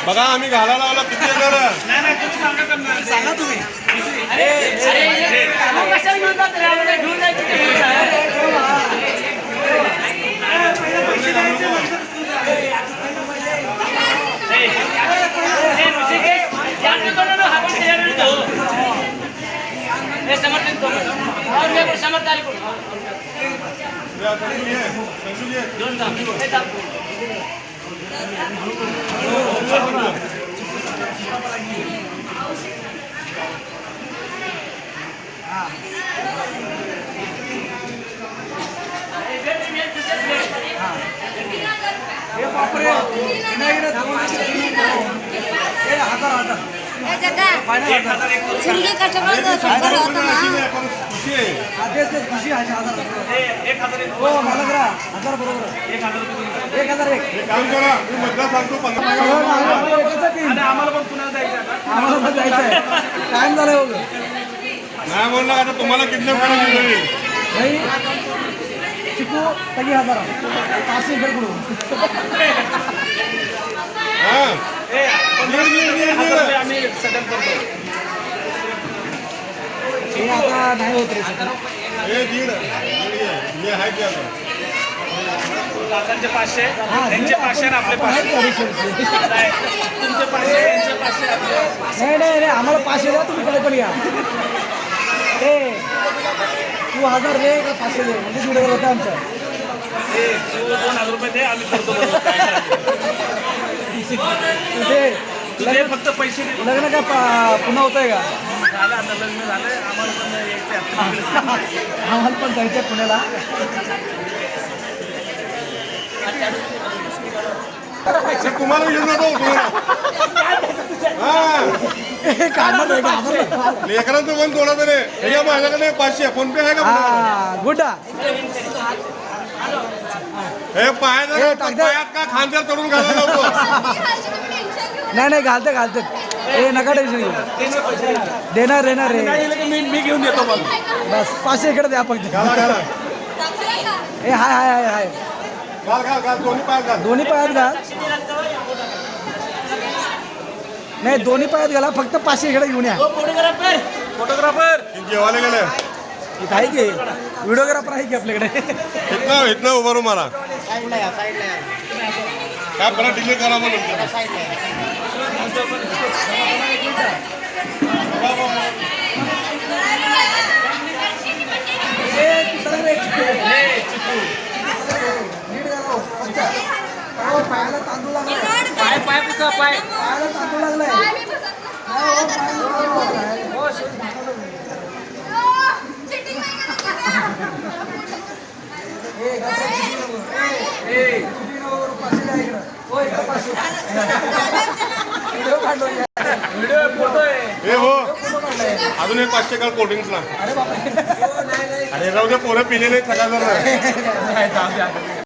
बघा आम्ही घालायला लावला किती येणार सांगा तुम्ही सुरगी कस्टमर खबर होता ना खुशी आहे 1000 हो मला करा 1000 बरोबर 1001 काम करा मी मधला सांगतो 15 आम्हाला पण पुण्याला जायचं आम्हाला पण जायचं आहे टाइम झाला हो नाही बोलला आता तुम्हाला किडनॅप करायची वेळ भाई चिकू तगी 1000 500 रुपये पडू हां आम्ही सेटल करतो हे आता नाही होत रे हे दीड मी आहे की आता काकांचे 500 त्यांचे 500 आणि आपले 500 तुमचे 500 यांचे 500 नाही नाही नाही आम्हाला 500 द्या तुम्ही काय पण या ए तू 1000 दे का 500 दे म्हणजे व्हिडिओ होता आमचा हे 2000 रुपये दे आम्ही करतो बरोबर काय ते तुझे फक्त पैसे दे लग्न का पुन्हा होत आहे का झालं आता लग्न झालं आम्हाला पण यायचं आम्हाला पण जायचं आहे पुण्याला तुम्हाला घेऊन जातो हां लेकरांचं मन तोडायचं रे हे माझ्याकडे 500 फोन पे आहे का गुड्डा हे पायात का खांद्यावर चढून घालायला लावतो नाही नाही घालते ए नका टेन्शन घेऊ देणार रे मी घेऊन येतो मग बस 500 इकडे द्या फक्त घाला घाला ए हाय घाल घाल घाल दोन्ही पायात घाल दोन्ही पायात घाल नाही दोन्ही पायात घाला फक्त 500 इकडे घेऊन या फोटोग्राफर जेवायला गेले इथं आहे की व्हिडिओग्राफर आहे की आपल्याकडे इथनं उभं राहू मला काय परत डिलीट करा म्हणून पायाला तांदूळ लागलाय पाय पुसा पाय पायाला तांदूळ लागलाय हे हो अजून एक 500 काल कोल्ड्रिंक्सला अरे राहू दे पोरं पिलेले सकाळ